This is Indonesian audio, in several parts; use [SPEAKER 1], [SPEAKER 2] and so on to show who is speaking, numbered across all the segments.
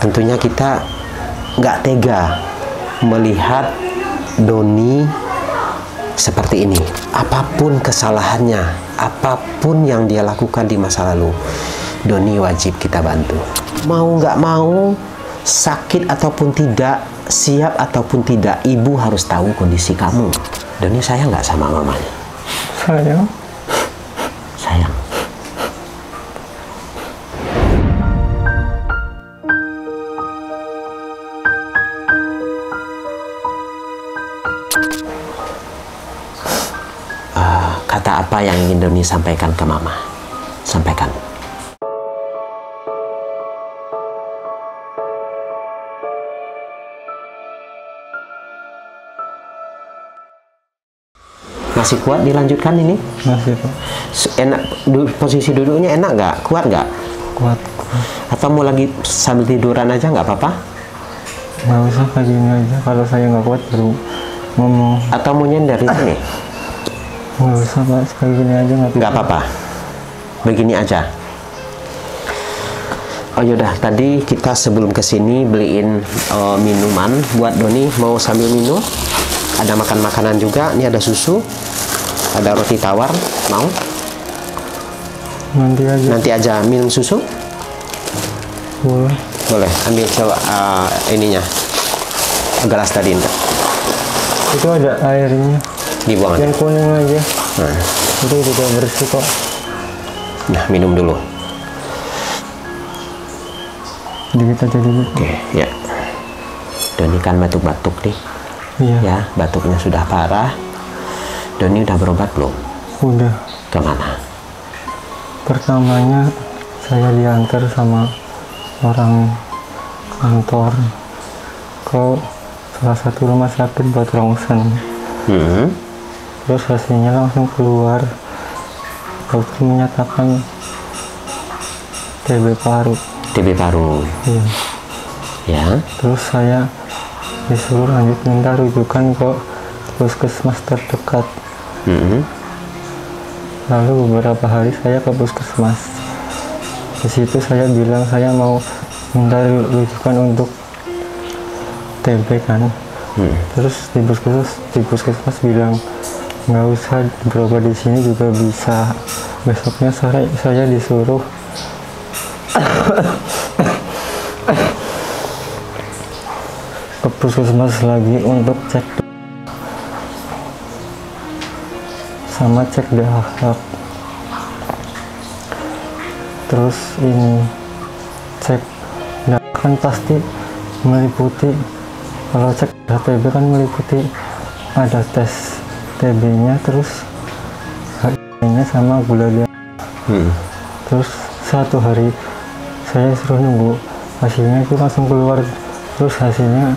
[SPEAKER 1] tentunya kita nggak tega melihat Doni seperti ini. Apapun kesalahannya, apapun yang dia lakukan di masa lalu, Doni wajib kita bantu. Mau nggak mau, sakit ataupun tidak, siap ataupun tidak, ibu harus tahu kondisi kamu. Doni sayang nggak sama mamanya?
[SPEAKER 2] Sayang.
[SPEAKER 1] Sayang. Kata apa yang ingin Doni sampaikan ke mama? Sampaikan. Masih kuat dilanjutkan ini?
[SPEAKER 2] Masih, Pak.
[SPEAKER 1] Enak, posisi duduknya enak nggak? Kuat nggak?
[SPEAKER 2] Kuat.
[SPEAKER 1] Atau mau lagi sambil tiduran aja nggak apa-apa?
[SPEAKER 2] Nggak usah kayak gini aja. Kalau saya nggak kuat baru ngomong.
[SPEAKER 1] Atau mau nyender di sini?
[SPEAKER 2] Nggak usah, Pak. Kayak gini aja
[SPEAKER 1] Nggak apa-apa. Begini aja. Oh yaudah, tadi kita sebelum kesini beliin minuman buat Doni. Mau sambil minum? Ada makan makanan juga. Ini ada susu, ada roti tawar. Mau?
[SPEAKER 2] Nanti aja.
[SPEAKER 1] Nanti aja minum susu?
[SPEAKER 2] Boleh.
[SPEAKER 1] Boleh. Ambil coba ininya, gelas tadi.
[SPEAKER 2] Itu ada airnya.
[SPEAKER 1] Dibuang aja.
[SPEAKER 2] Yang kuning aja.
[SPEAKER 1] Nah.
[SPEAKER 2] Itu juga bersih kok.
[SPEAKER 1] Nah, minum dulu.
[SPEAKER 2] Dikit aja dulu.
[SPEAKER 1] Oke, ya. Doni kan batuk-batuk nih.
[SPEAKER 2] Iya.
[SPEAKER 1] Ya, batuknya sudah parah. Doni udah berobat belum?
[SPEAKER 2] Udah.
[SPEAKER 1] Kemana?
[SPEAKER 2] Pertamanya saya diantar sama orang kantor ke salah satu rumah sakit buat rongsen. Terus hasilnya langsung keluar. Dokter menyatakan TB paru.
[SPEAKER 1] TB paru.
[SPEAKER 2] Iya.
[SPEAKER 1] Ya.
[SPEAKER 2] Terus saya disuruh lanjut minta rujukan ke puskesmas terdekat. Lalu beberapa hari saya ke puskesmas. Di situ saya bilang saya mau minta rujukan untuk TB kan. Terus di puskesmas bilang nggak usah, berobat di sini juga bisa. Besoknya sore saya disuruh ke puskesmas lagi untuk cek sama cek dahak. Terus ini cek dahak kan pasti meliputi, kalau cek TB kan meliputi ada tes TB-nya, terus HIV-nya sama gula darah. Terus satu hari saya suruh nunggu hasilnya, itu langsung keluar. Terus hasilnya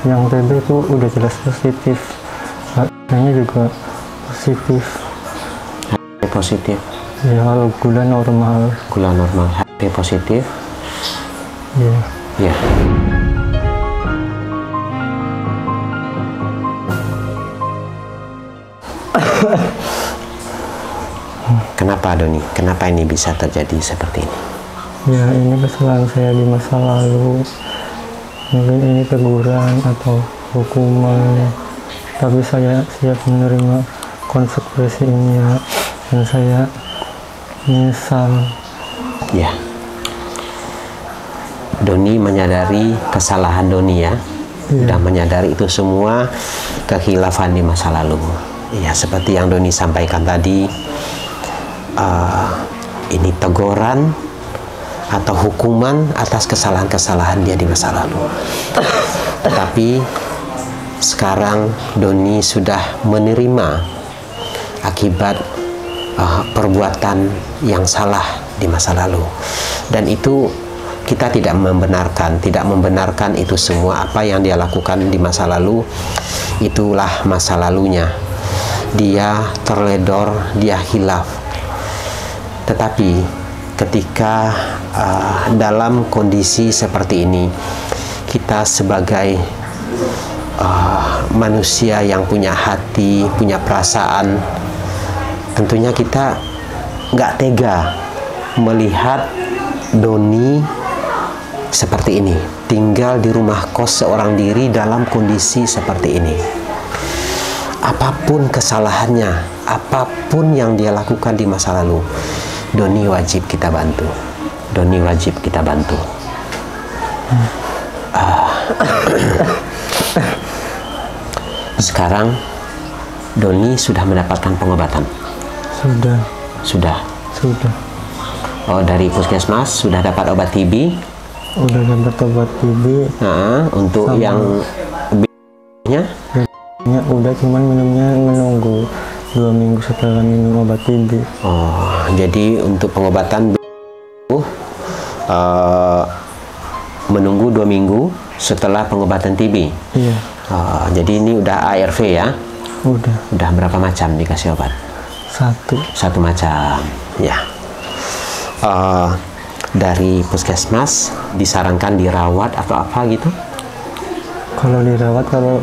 [SPEAKER 2] yang TB itu udah jelas positif, HIV-nya juga positif.
[SPEAKER 1] HIV positif.
[SPEAKER 2] Ya, kalau gula normal.
[SPEAKER 1] Gula normal, HIV positif.
[SPEAKER 2] Iya.
[SPEAKER 1] Ya. Kenapa Doni? Kenapa ini bisa terjadi seperti ini?
[SPEAKER 2] Ya, ini kesalahan saya di masa lalu. Mungkin ini teguran atau hukuman, tapi saya siap menerima konsekuensinya dan saya menyesal.
[SPEAKER 1] Ya. Doni menyadari kesalahan Doni ya. Sudah menyadari itu semua kekhilafan di masa lalu. Ya, seperti yang Doni sampaikan tadi, ini teguran atau hukuman atas kesalahan-kesalahan dia di masa lalu. Tetapi sekarang Doni sudah menerima akibat perbuatan yang salah di masa lalu, dan itu kita tidak membenarkan itu semua. Apa yang dia lakukan di masa lalu, itulah masa lalunya. Dia terledor, dia khilaf. Tetapi ketika dalam kondisi seperti ini, kita sebagai manusia yang punya hati, punya perasaan, tentunya kita nggak tega melihat Doni seperti ini, tinggal di rumah kos seorang diri dalam kondisi seperti ini. Apapun kesalahannya, apapun yang dia lakukan di masa lalu, Doni wajib kita bantu. Doni wajib kita bantu. Sekarang Doni sudah mendapatkan pengobatan.
[SPEAKER 2] Sudah.
[SPEAKER 1] Oh, dari puskesmas sudah dapat obat TB.
[SPEAKER 2] Udah dapat obat TB.
[SPEAKER 1] Untuk
[SPEAKER 2] sama
[SPEAKER 1] yang B-nya?
[SPEAKER 2] Ya, udah, cuman minumnya menunggu 2 minggu setelah minum obat TB.
[SPEAKER 1] Oh, jadi untuk pengobatan menunggu 2 minggu setelah pengobatan TB.
[SPEAKER 2] Iya.
[SPEAKER 1] Jadi ini udah ARV ya?
[SPEAKER 2] Udah
[SPEAKER 1] berapa macam dikasih obat? Satu macam, ya. Dari puskesmas disarankan dirawat atau apa gitu?
[SPEAKER 2] Kalau dirawat, kalau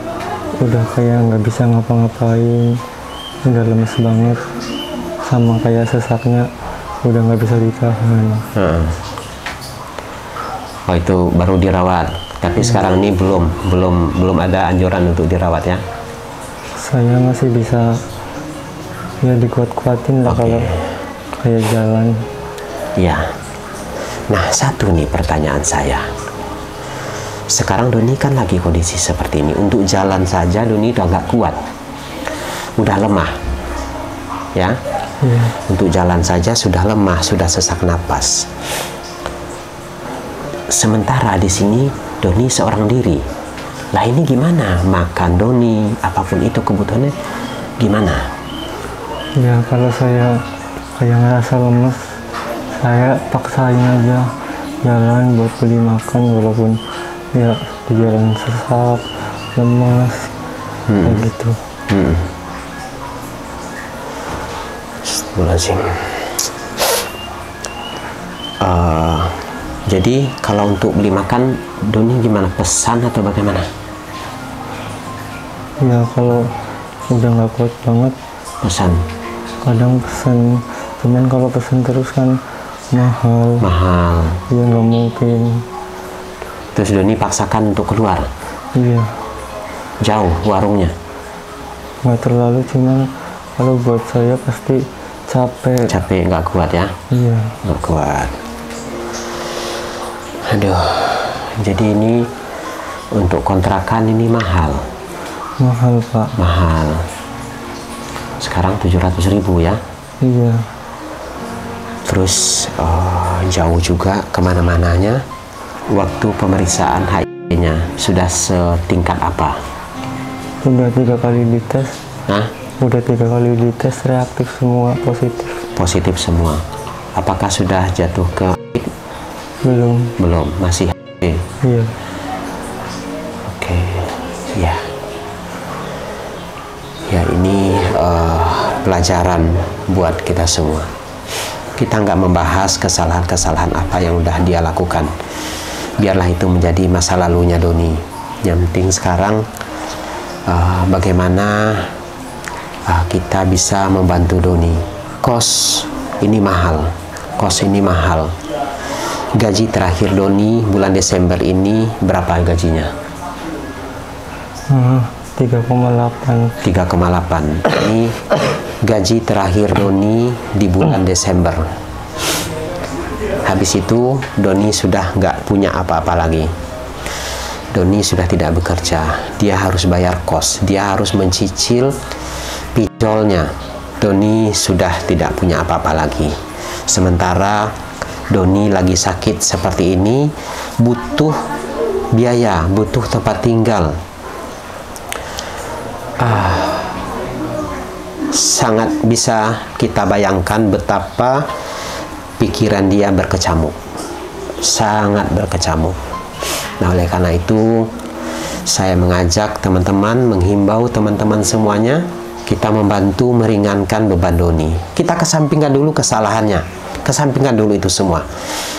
[SPEAKER 2] udah kayak nggak bisa ngapa-ngapain, udah lemes banget, sama kayak sesaknya udah nggak bisa ditahan.
[SPEAKER 1] Oh, itu baru dirawat. Tapi sekarang ini belum ada anjuran untuk dirawat ya?
[SPEAKER 2] Saya masih bisa ya dikuat-kuatin lah kalau kayak jalan.
[SPEAKER 1] Ya. Nah, satu nih pertanyaan saya. Sekarang Doni kan lagi kondisi seperti ini. Untuk jalan saja Doni udah nggak kuat, udah lemah, ya. Untuk jalan saja sudah lemah, sudah sesak napas. Sementara di sini Doni seorang diri. Lah ini gimana? Makan Doni, apapun itu kebutuhannya, gimana?
[SPEAKER 2] Ya kalau saya kayak ngerasa lemes, saya paksain aja jalan buat beli makan, walaupun ya di jalan sesak, lemes, kayak gitu.
[SPEAKER 1] Astagfirullahaladzim. Jadi kalau untuk beli makan Doni gimana? Pesan atau bagaimana?
[SPEAKER 2] Ya kalau udah nggak kuat banget
[SPEAKER 1] Pesan.
[SPEAKER 2] kadang pesen, cuman kalau pesen terus kan mahal. Ya nggak mungkin.
[SPEAKER 1] Terus Doni paksakan untuk keluar?
[SPEAKER 2] Iya.
[SPEAKER 1] Jauh warungnya?
[SPEAKER 2] Nggak terlalu, cuman kalau buat saya pasti capek,
[SPEAKER 1] nggak kuat ya?
[SPEAKER 2] Iya.
[SPEAKER 1] Nggak kuat. Aduh, jadi ini untuk kontrakan ini mahal.
[SPEAKER 2] Mahal, Pak.
[SPEAKER 1] Mahal. Sekarang 700.000 ya?
[SPEAKER 2] Iya.
[SPEAKER 1] Terus jauh juga kemana-mananya. Waktu pemeriksaan HIV-nya sudah setingkat apa?
[SPEAKER 2] Udah 3 kali dites. Udah 3 kali dites, reaktif semua, positif.
[SPEAKER 1] Positif semua. Apakah sudah jatuh ke? Belum, masih HIV.
[SPEAKER 2] Iya.
[SPEAKER 1] Oke, ya. Ya ini pelajaran buat kita semua. Kita nggak membahas kesalahan-kesalahan apa yang udah dia lakukan. Biarlah itu menjadi masa lalunya Doni. Yang penting sekarang bagaimana kita bisa membantu Doni. Kos ini mahal. Gaji terakhir Doni bulan Desember ini berapa gajinya?
[SPEAKER 2] 3,8.
[SPEAKER 1] 3,8. Ini gaji terakhir Doni di bulan Desember. Habis itu Doni sudah nggak punya apa-apa lagi. Doni sudah tidak bekerja. Dia harus bayar kos. Dia harus mencicil pinjolnya. Doni sudah tidak punya apa-apa lagi. Sementara Doni lagi sakit seperti ini, butuh biaya, butuh tempat tinggal. Sangat bisa kita bayangkan betapa pikiran dia berkecamuk, sangat berkecamuk. Nah, oleh karena itu saya mengajak teman-teman, menghimbau teman-teman semuanya, kita membantu meringankan beban Doni. Kita kesampingkan dulu kesalahannya, kesampingkan dulu itu semua.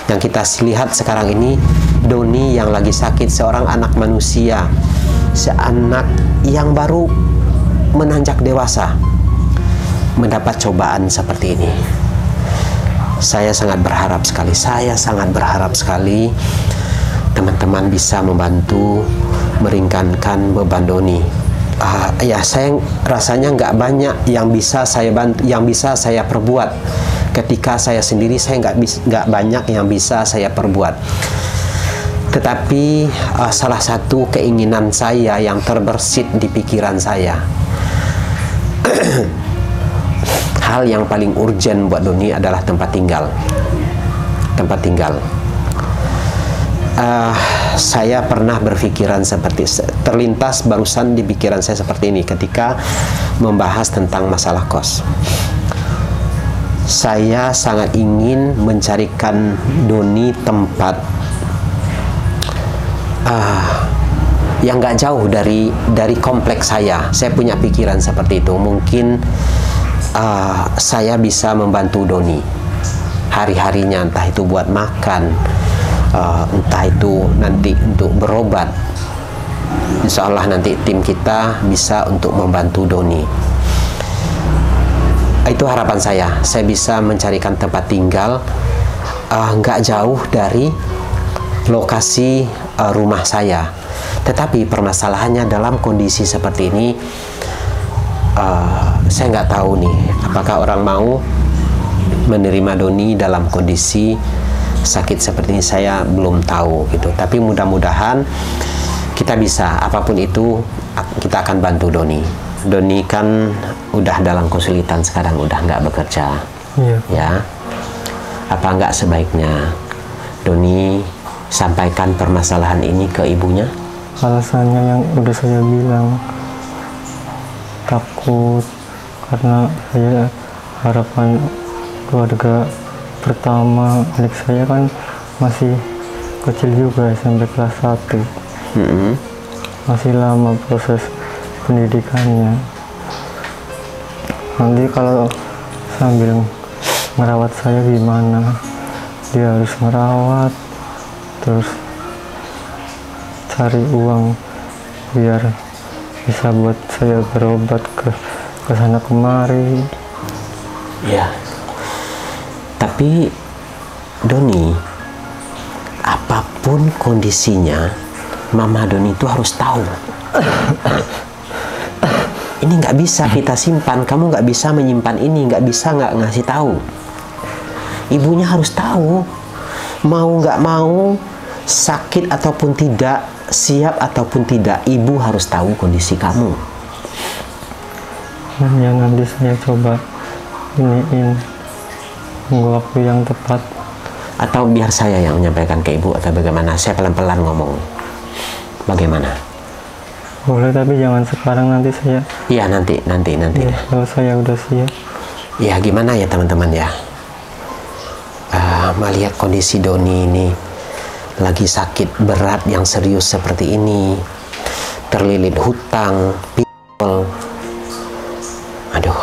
[SPEAKER 1] Yang kita lihat sekarang ini Doni yang lagi sakit, seorang anak manusia, seanak yang baru menanjak dewasa, mendapat cobaan seperti ini. Saya sangat berharap sekali teman-teman bisa membantu meringankan beban Doni. Ya, saya rasanya nggak banyak yang bisa saya bantu, yang bisa saya perbuat. Ketika saya sendiri, saya nggak banyak yang bisa saya perbuat. Tetapi salah satu keinginan saya yang terbersit di pikiran saya, hal yang paling urgent buat Doni adalah tempat tinggal. Tempat tinggal. Saya pernah berpikiran seperti, terlintas barusan di pikiran saya seperti ini ketika membahas tentang masalah kos. Saya sangat ingin mencarikan Doni tempat yang nggak jauh dari kompleks saya. Saya punya pikiran seperti itu. Mungkin saya bisa membantu Doni hari-harinya, entah itu buat makan, entah itu nanti untuk berobat. Insya Allah nanti tim kita bisa untuk membantu Doni. Itu harapan saya bisa mencarikan tempat tinggal nggak jauh dari lokasi rumah saya. Tetapi permasalahannya dalam kondisi seperti ini, saya nggak tahu nih apakah orang mau menerima Doni dalam kondisi sakit seperti ini. Saya belum tahu gitu. Tapi mudah-mudahan kita bisa, apapun itu kita akan bantu Doni. Doni kan udah dalam kesulitan sekarang, udah nggak bekerja.
[SPEAKER 2] Iya.
[SPEAKER 1] Ya, apa nggak sebaiknya Doni sampaikan permasalahan ini ke ibunya?
[SPEAKER 2] Alasannya yang udah saya bilang, takut karena saya harapan keluarga pertama adik saya kan masih kecil juga, sampai kelas 1. Masih lama proses pendidikannya. Nanti kalau sambil merawat saya gimana? Dia harus merawat, terus cari uang biar bisa buat saya berobat ke sana kemari.
[SPEAKER 1] Ya. Tapi Doni, apapun kondisinya, Mama Doni itu harus tahu. Ini nggak bisa kita simpan. Kamu nggak bisa menyimpan ini, nggak bisa nggak ngasih tahu. Ibunya harus tahu. Mau nggak mau, sakit ataupun tidak, siap ataupun tidak, ibu harus tahu kondisi kamu.
[SPEAKER 2] Ya nanti saya coba iniin waktu yang tepat.
[SPEAKER 1] Atau biar saya yang menyampaikan ke ibu atau bagaimana? Saya pelan-pelan ngomong. Bagaimana?
[SPEAKER 2] Boleh, tapi jangan sekarang, nanti saya.
[SPEAKER 1] Iya, nanti.
[SPEAKER 2] Ya, kalau saya udah siap.
[SPEAKER 1] Ya, gimana ya teman-teman ya? Melihat kondisi Doni ini lagi sakit berat yang serius seperti ini, terlilit hutang, pikul. Aduh.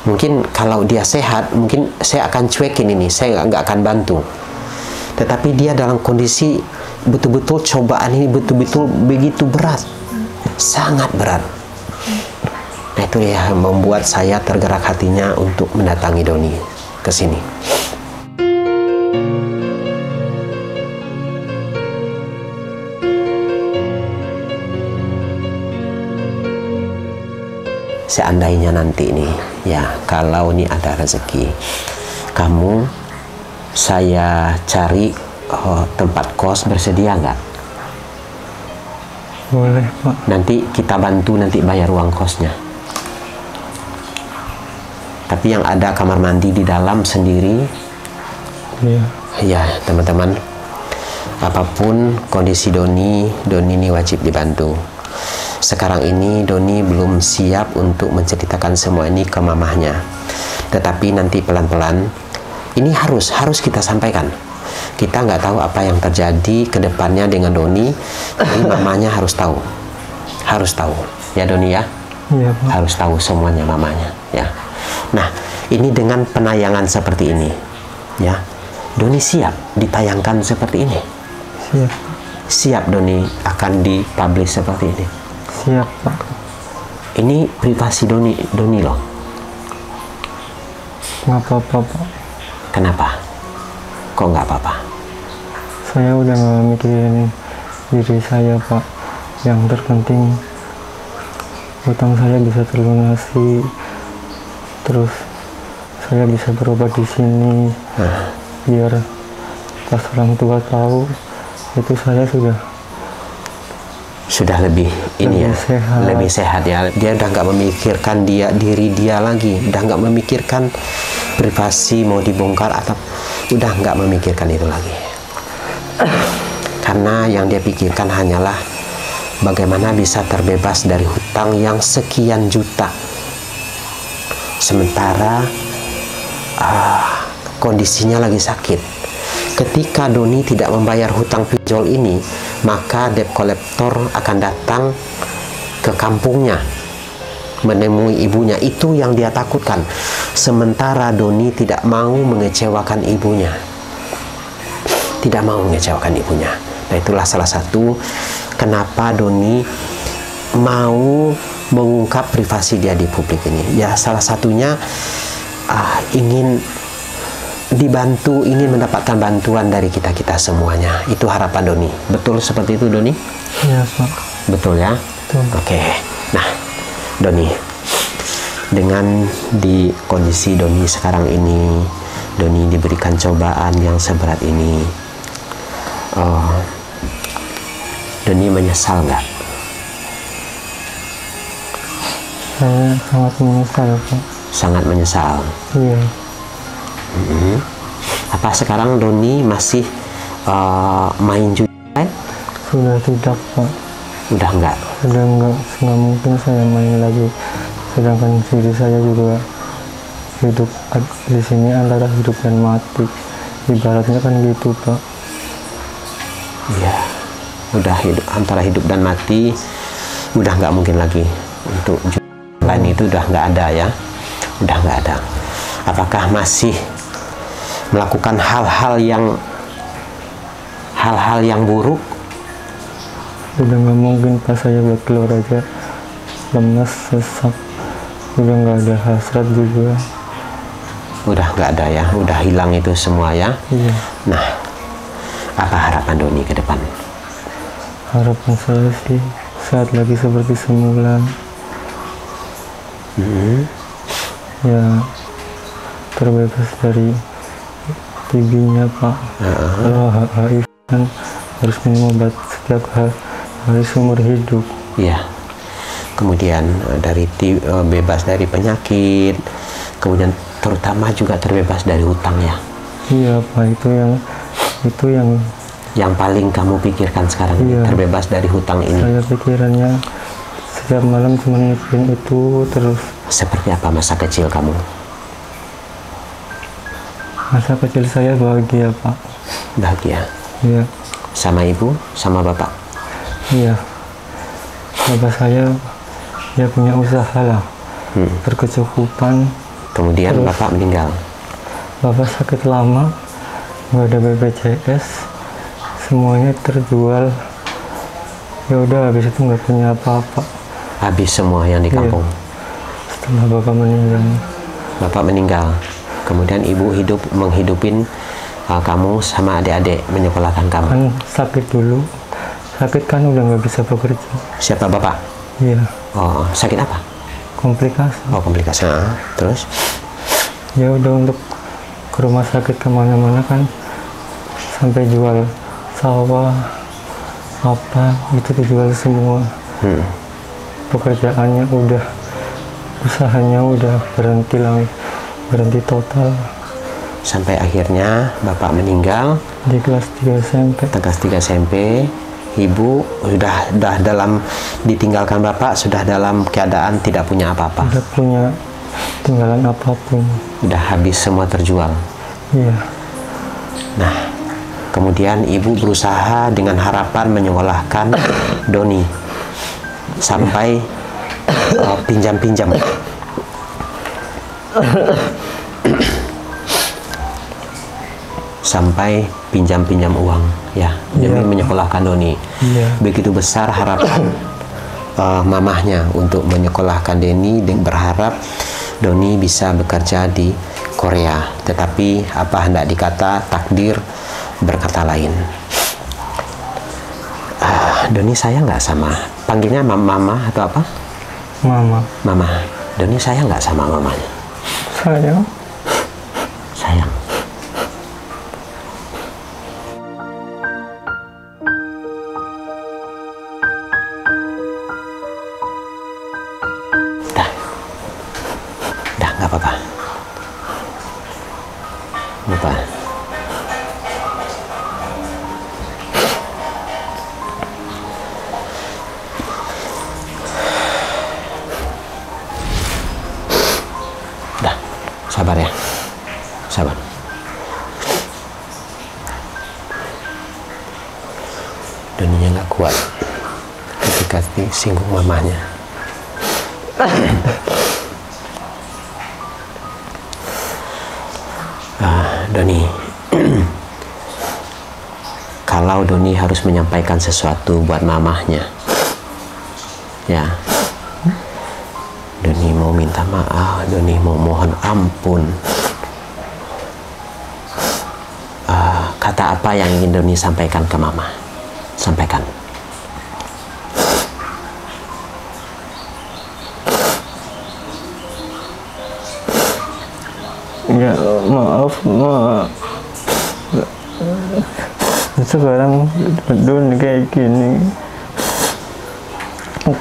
[SPEAKER 1] Mungkin kalau dia sehat, mungkin saya akan cuekin ini, saya nggak akan bantu. Tetapi dia dalam kondisi betul-betul cobaan ini betul-betul begitu berat, sangat berat. Nah, itu ya membuat saya tergerak hatinya untuk mendatangi Doni ke sini. Seandainya nanti nih, ya kalau ini ada rezeki, kamu saya cari tempat kos, bersedia nggak?
[SPEAKER 2] Boleh, Pak.
[SPEAKER 1] Nanti kita bantu nanti bayar uang kosnya. Tapi yang ada kamar mandi di dalam sendiri.
[SPEAKER 2] Iya.
[SPEAKER 1] Ya teman-teman, apapun kondisi Doni ini wajib dibantu. Sekarang ini Doni belum siap untuk menceritakan semua ini ke mamahnya. Tetapi nanti pelan-pelan ini harus kita sampaikan. Kita nggak tahu apa yang terjadi ke depannya dengan Doni, jadi mamanya harus tahu. Ya Doni ya?
[SPEAKER 2] Iya, Pak.
[SPEAKER 1] Harus tahu semuanya mamanya, ya. Nah, ini dengan penayangan seperti ini, ya. Doni siap ditayangkan seperti ini?
[SPEAKER 2] Siap.
[SPEAKER 1] Siap Doni akan dipublish seperti ini?
[SPEAKER 2] Siap, Pak.
[SPEAKER 1] Ini privasi Doni loh.
[SPEAKER 2] Nggak apa-apa, Pak.
[SPEAKER 1] Kenapa? Kok nggak apa-apa?
[SPEAKER 2] saya udah nggak mikirin diri saya Pak. Yang terpenting hutang saya bisa terlunasi, terus saya bisa berobat di sini. Biar pas orang tua tahu itu saya
[SPEAKER 1] sudah lebih ini ya,
[SPEAKER 2] sehat.
[SPEAKER 1] lebih sehat ya. Dia udah nggak memikirkan diri dia lagi, udah nggak memikirkan privasi mau dibongkar atau udah nggak memikirkan itu lagi. Karena yang dia pikirkan hanyalah bagaimana bisa terbebas dari hutang yang sekian juta. Sementara kondisinya lagi sakit. Ketika Doni tidak membayar hutang pinjol ini, maka debt collector akan datang ke kampungnya menemui ibunya. Itu yang dia takutkan. Sementara Doni tidak mau mengecewakan ibunya. Tidak mau mengecewakan ibunya. Nah, itulah salah satu kenapa Doni mau mengungkap privasi dia di publik ini. Ya, salah satunya ingin dibantu, ingin mendapatkan bantuan dari kita-kita semuanya. Itu harapan Doni. Betul seperti itu, Doni?
[SPEAKER 2] Iya, Pak.
[SPEAKER 1] Betul ya?
[SPEAKER 2] Betul.
[SPEAKER 1] Oke. Nah, Doni, dengan di kondisi Doni sekarang ini, Doni diberikan cobaan yang seberat ini, Doni menyesal nggak?
[SPEAKER 2] Saya sangat menyesal Pak.
[SPEAKER 1] Sangat menyesal.
[SPEAKER 2] Iya.
[SPEAKER 1] Apa sekarang Doni masih main judi?
[SPEAKER 2] Sudah tidak Pak.
[SPEAKER 1] Udah enggak?
[SPEAKER 2] Sudah enggak mungkin saya main lagi. Sedangkan diri saya juga hidup di sini antara hidup dan mati. Ibaratnya kan gitu Pak.
[SPEAKER 1] Iya. Udah hidup antara hidup dan mati. Udah nggak mungkin lagi untuk judi lain itu udah nggak ada ya. Udah nggak ada. Apakah masih melakukan hal-hal yang buruk?
[SPEAKER 2] Udah nggak mungkin pas saya buat keluar aja lemes, sesak, udah nggak ada hasrat juga.
[SPEAKER 1] Udah nggak ada ya, udah hilang itu semua ya.
[SPEAKER 2] Iya.
[SPEAKER 1] Nah, apa harapan Doni ke depan?
[SPEAKER 2] Harapan saya sih saat lagi seperti semula. Ya, terbebas dari TB-nya Pak. Kalau HIV kan harus minum obat setiap hari seumur hidup.
[SPEAKER 1] Iya. Kemudian dari bebas dari penyakit, kemudian terutama juga terbebas dari hutang ya.
[SPEAKER 2] Iya Pak, itu yang
[SPEAKER 1] paling kamu pikirkan sekarang.
[SPEAKER 2] Iya.
[SPEAKER 1] Terbebas dari hutang ini.
[SPEAKER 2] Saya pikirannya setiap malam cuma mikirin itu terus.
[SPEAKER 1] Seperti apa masa kecil kamu?
[SPEAKER 2] Masa kecil saya bahagia Pak.
[SPEAKER 1] Bahagia?
[SPEAKER 2] Iya.
[SPEAKER 1] Sama ibu, sama bapak?
[SPEAKER 2] Iya. Bapak saya dia punya usaha lah, berkecukupan.
[SPEAKER 1] Kemudian terus, bapak meninggal?
[SPEAKER 2] Bapak sakit lama, nggak ada BPJS, semuanya terjual. Ya udah, habis itu nggak punya apa-apa. Habis
[SPEAKER 1] semua yang di kampung?
[SPEAKER 2] Iya. Setelah bapak meninggal.
[SPEAKER 1] Bapak meninggal, kemudian ibu menghidupin kamu sama adik-adik, menyekolahkan kamu?
[SPEAKER 2] Kan sakit dulu, sakit kan udah nggak bisa bekerja.
[SPEAKER 1] Siapa bapak?
[SPEAKER 2] Iya.
[SPEAKER 1] Oh, sakit apa?
[SPEAKER 2] Komplikasi.
[SPEAKER 1] Oh, komplikasi. Terus?
[SPEAKER 2] Ya udah, untuk ke rumah sakit kemana-mana kan sampai jual sawah apa itu dijual semua. Pekerjaannya udah, usahanya udah berhenti total.
[SPEAKER 1] Sampai akhirnya bapak meninggal
[SPEAKER 2] di kelas 3 SMP.
[SPEAKER 1] Kelas 3 SMP. Ibu sudah ditinggalkan bapak, sudah dalam keadaan tidak punya apa-apa.
[SPEAKER 2] Tidak punya tinggalan apapun.
[SPEAKER 1] Udah habis semua, terjual.
[SPEAKER 2] Iya.
[SPEAKER 1] Nah, kemudian ibu berusaha dengan harapan menyekolahkan Doni sampai pinjam-pinjam. Sampai pinjam-pinjam uang ya demi menyekolahkan Doni. Begitu besar harapan mamahnya untuk menyekolahkan Deni, berharap Doni bisa bekerja di Korea. Tetapi apa hendak dikata, takdir berkata lain. Doni sayang nggak sama, panggilnya mama atau apa?
[SPEAKER 2] Mama.
[SPEAKER 1] Mama. Doni sayang nggak sama mamanya?
[SPEAKER 2] Sayang.
[SPEAKER 1] Sayang. Dah nggak apa-apa. Apa? Dah, sabar ya, sabar. Doninya nggak kuat ketika disinggung mamanya. Doni, kalau Doni harus menyampaikan sesuatu buat mamahnya, ya, Doni mau minta maaf, Doni mau mohon ampun. Kata apa yang ingin Doni sampaikan ke mama? Sampaikan.
[SPEAKER 2] Ya maaf ma, sekarang Doni kayak gini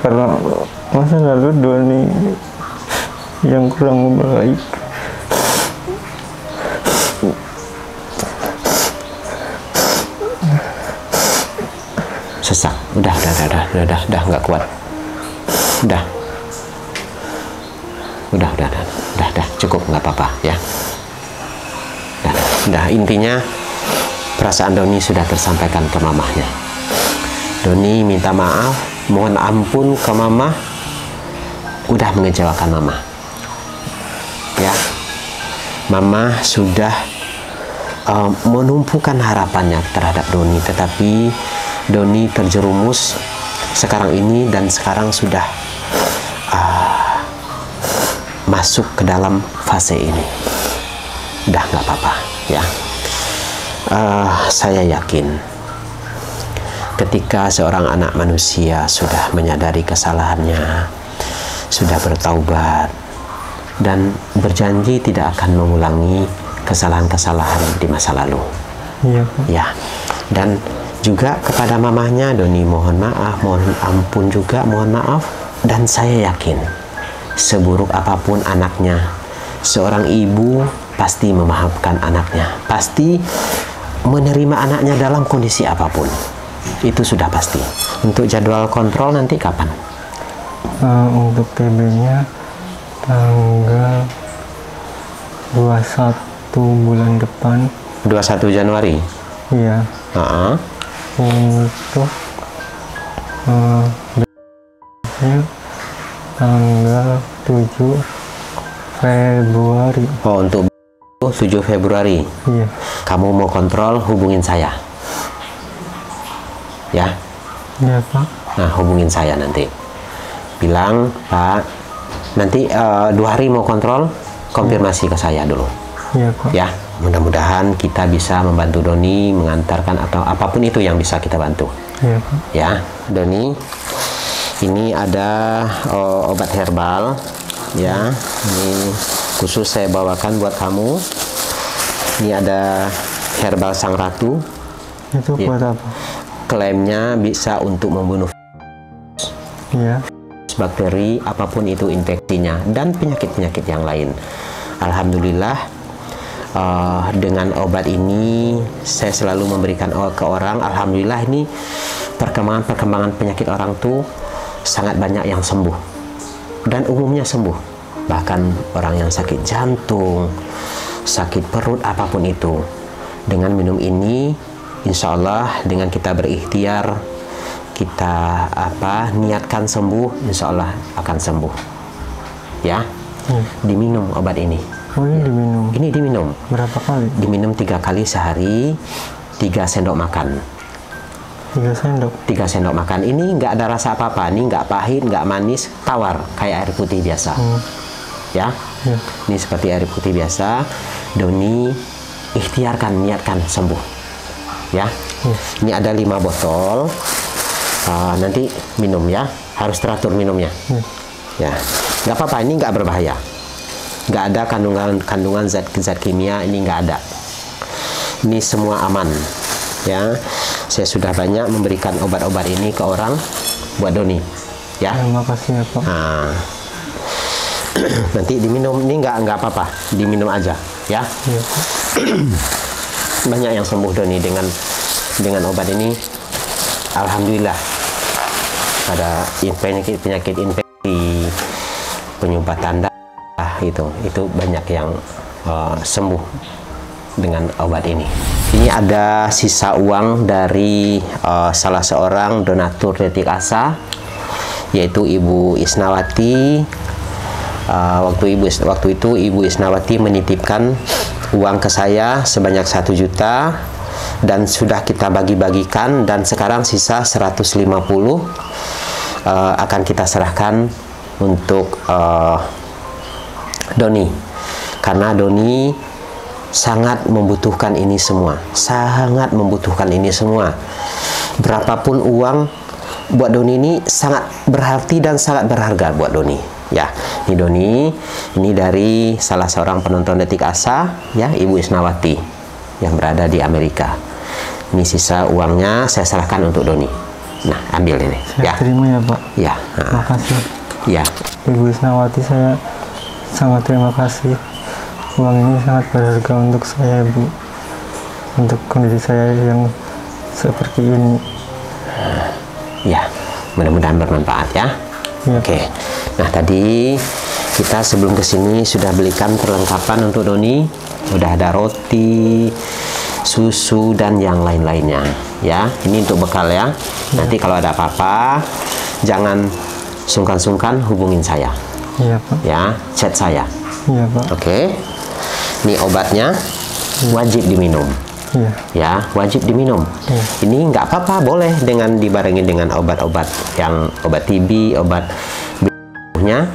[SPEAKER 2] karena masa lalu Doni yang kurang baik.
[SPEAKER 1] Sesak, udah nggak kuat, udah, cukup, nggak apa-apa ya. Udah, intinya perasaan Doni sudah tersampaikan ke mamahnya. Doni minta maaf, mohon ampun ke mama, udah mengecewakan mama. Ya, mama sudah menumpukan harapannya terhadap Doni, tetapi Doni terjerumus sekarang ini dan sekarang sudah masuk ke dalam fase ini. Udah nggak apa-apa ya. Saya yakin ketika seorang anak manusia sudah menyadari kesalahannya, sudah bertaubat dan berjanji tidak akan mengulangi kesalahan-kesalahan di masa lalu.
[SPEAKER 2] Iya.
[SPEAKER 1] Ya. Dan juga kepada mamahnya Doni mohon maaf, mohon ampun juga, mohon maaf. Dan saya yakin seburuk apapun anaknya, seorang ibu pasti memaafkan anaknya, pasti menerima anaknya dalam kondisi apapun. Itu sudah pasti. Untuk jadwal kontrol nanti kapan?
[SPEAKER 2] Untuk TB-nya tanggal 21 bulan depan.
[SPEAKER 1] 21 Januari?
[SPEAKER 2] Iya. Untuk tanggal 7 Februari.
[SPEAKER 1] Oh, untuk 7 Februari?
[SPEAKER 2] Iya.
[SPEAKER 1] Kamu mau kontrol, hubungin saya. Ya?
[SPEAKER 2] Iya, Pak.
[SPEAKER 1] Nah, hubungin saya nanti. Bilang, Pak, nanti 2 hari mau kontrol, konfirmasi ke saya dulu.
[SPEAKER 2] Iya, Pak.
[SPEAKER 1] Ya, mudah-mudahan kita bisa membantu Doni mengantarkan atau apapun itu yang bisa kita bantu.
[SPEAKER 2] Iya, Pak.
[SPEAKER 1] Ya, Doni, ini ada obat herbal. Ya, ini khusus saya bawakan buat kamu. Ini ada herbal sang ratu.
[SPEAKER 2] Itu
[SPEAKER 1] Ya.
[SPEAKER 2] buat apa?
[SPEAKER 1] Klaimnya bisa untuk membunuh
[SPEAKER 2] Iya.
[SPEAKER 1] bakteri, apapun itu infeksinya, dan penyakit-penyakit yang lain. Alhamdulillah, dengan obat ini saya selalu memberikan ke orang. Alhamdulillah, ini perkembangan penyakit orang tuh sangat banyak yang sembuh dan umumnya sembuh. Bahkan orang yang sakit jantung, sakit perut, apapun itu, dengan minum ini insya Allah, dengan kita berikhtiar, kita niatkan sembuh, insya Allah akan sembuh. Ya, diminum obat ini.
[SPEAKER 2] Oh, ini diminum.
[SPEAKER 1] Ini diminum.
[SPEAKER 2] Berapa kali?
[SPEAKER 1] Diminum 3 kali sehari, 3 sendok makan.
[SPEAKER 2] 3 sendok.
[SPEAKER 1] 3 sendok makan. Ini nggak ada rasa apa-apa. Ini nggak pahit, nggak manis, tawar kayak air putih biasa. Ya,
[SPEAKER 2] Ya.
[SPEAKER 1] ini seperti air putih biasa. Doni ikhtiarkan, niatkan sembuh. Ya, ini ada 5 botol. nanti minum ya, harus teratur minumnya. Ya, nggak apa-apa, ini nggak berbahaya, nggak ada kandungan zat kimia, ini nggak ada, ini semua aman ya. Saya sudah banyak memberikan obat-obat ini ke orang buat Doni ya.
[SPEAKER 2] Terima kasih ya Pak.
[SPEAKER 1] Nah, nanti diminum, ini nggak apa-apa, diminum aja ya.
[SPEAKER 2] Iya, Pak.
[SPEAKER 1] Banyak yang sembuh Doni dengan obat ini, alhamdulillah. Ada penyakit infeksi, penyumbatan darah, itu banyak yang sembuh dengan obat ini. Ini ada sisa uang dari salah seorang donatur Detik Asa, yaitu Ibu Isnawati. Waktu itu Ibu Isnawati menitipkan uang ke saya sebanyak 1 juta, dan sudah kita bagi-bagikan, dan sekarang sisa 150 akan kita serahkan untuk Doni, karena Doni sangat membutuhkan ini semua, sangat membutuhkan ini semua. Berapapun uang buat Doni ini sangat berarti dan sangat berharga buat Doni ya. Ini Doni, ini dari salah seorang penonton Detik Asa ya, Ibu Isnawati yang berada di Amerika. Ini sisa uangnya saya serahkan untuk Doni. Nah, ambil ini
[SPEAKER 2] saya
[SPEAKER 1] ya.
[SPEAKER 2] Terima ya Pak.
[SPEAKER 1] Ya.
[SPEAKER 2] Terima kasih.
[SPEAKER 1] Ya.
[SPEAKER 2] Ibu Isnawati, saya sangat terima kasih. Uang ini sangat berharga untuk saya, Bu. Untuk kondisi saya yang seperti ini.
[SPEAKER 1] Ya, mudah-mudahan bermanfaat ya.
[SPEAKER 2] Ya.
[SPEAKER 1] Oke. Nah, tadi kita sebelum kesini sudah belikan perlengkapan untuk Doni. Udah ada roti, susu, dan yang lain-lainnya ya. Ini untuk bekal ya. Nanti kalau ada apa-apa, jangan sungkan-sungkan hubungin saya.
[SPEAKER 2] Iya Pak.
[SPEAKER 1] Ya, chat saya.
[SPEAKER 2] Iya Pak.
[SPEAKER 1] Oke. Ini obatnya wajib diminum.
[SPEAKER 2] Iya.
[SPEAKER 1] Ya, wajib diminum.
[SPEAKER 2] Iya.
[SPEAKER 1] Ini nggak apa-apa, boleh dengan dibarengin dengan obat-obat yang obat TB, obat nya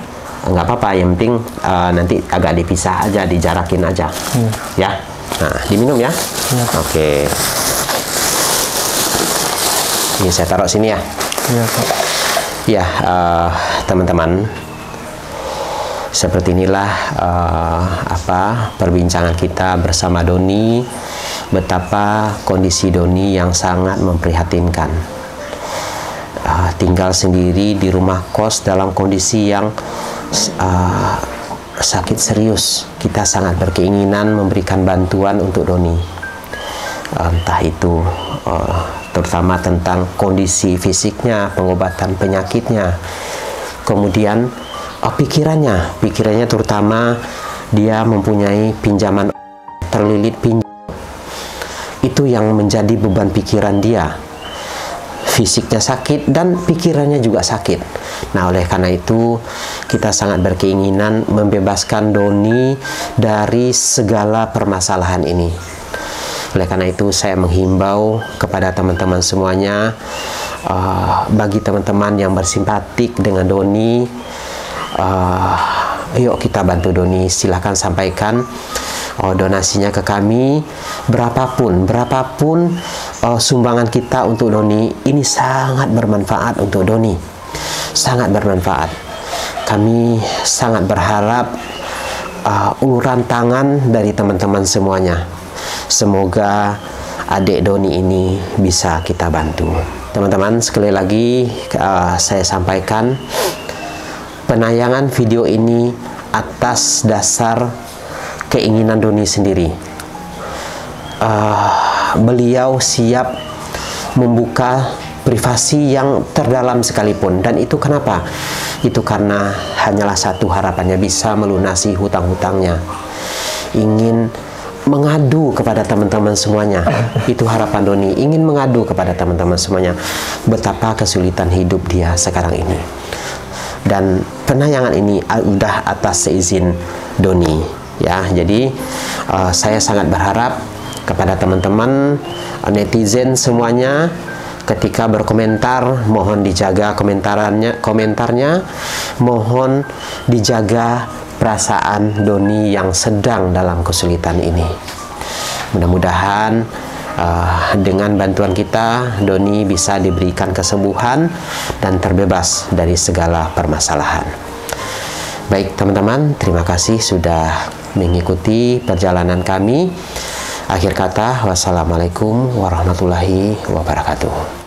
[SPEAKER 1] nggak apa-apa. Yang penting nanti agak dipisah aja, dijarakin aja.
[SPEAKER 2] Iya.
[SPEAKER 1] Ya. Nah, diminum ya.
[SPEAKER 2] Iya.
[SPEAKER 1] Oke. Ini saya taruh sini ya.
[SPEAKER 2] Iya Pak.
[SPEAKER 1] Ya, teman-teman, seperti inilah perbincangan kita bersama Doni, betapa kondisi Doni yang sangat memprihatinkan. Tinggal sendiri di rumah kos dalam kondisi yang sakit serius. Kita sangat berkeinginan memberikan bantuan untuk Doni, entah itu terutama tentang kondisi fisiknya, pengobatan penyakitnya, kemudian pikirannya terutama dia mempunyai pinjaman terlilit pinjam. Itu yang menjadi beban pikiran dia. Fisiknya sakit dan pikirannya juga sakit. Nah, oleh karena itu kita sangat berkeinginan membebaskan Doni dari segala permasalahan ini. Oleh karena itu saya menghimbau kepada teman-teman semuanya, bagi teman-teman yang bersimpatik dengan Doni, yuk kita bantu Doni. Silahkan sampaikan donasinya ke kami, berapapun sumbangan kita untuk Doni. Ini sangat bermanfaat untuk Doni, sangat bermanfaat. Kami sangat berharap uluran tangan dari teman-teman semuanya. Semoga adik Doni ini bisa kita bantu. Teman-teman, sekali lagi saya sampaikan, penayangan video ini atas dasar keinginan Doni sendiri. Beliau siap membuka privasi yang terdalam sekalipun, dan itu kenapa? Itu karena hanyalah satu harapannya, bisa melunasi hutang-hutangnya. Ingin mengadu kepada teman-teman semuanya. Itu harapan Doni, ingin mengadu kepada teman-teman semuanya betapa kesulitan hidup dia sekarang ini. Dan penayangan ini udah atas seizin Doni ya. Jadi saya sangat berharap kepada teman-teman netizen semuanya, ketika berkomentar mohon dijaga komentarnya, mohon dijaga perasaan Doni yang sedang dalam kesulitan ini. Mudah-mudahan Dengan bantuan kita, Doni bisa diberikan kesembuhan dan terbebas dari segala permasalahan. Baik teman-teman, terima kasih sudah mengikuti perjalanan kami. Akhir kata, wassalamualaikum warahmatullahi wabarakatuh.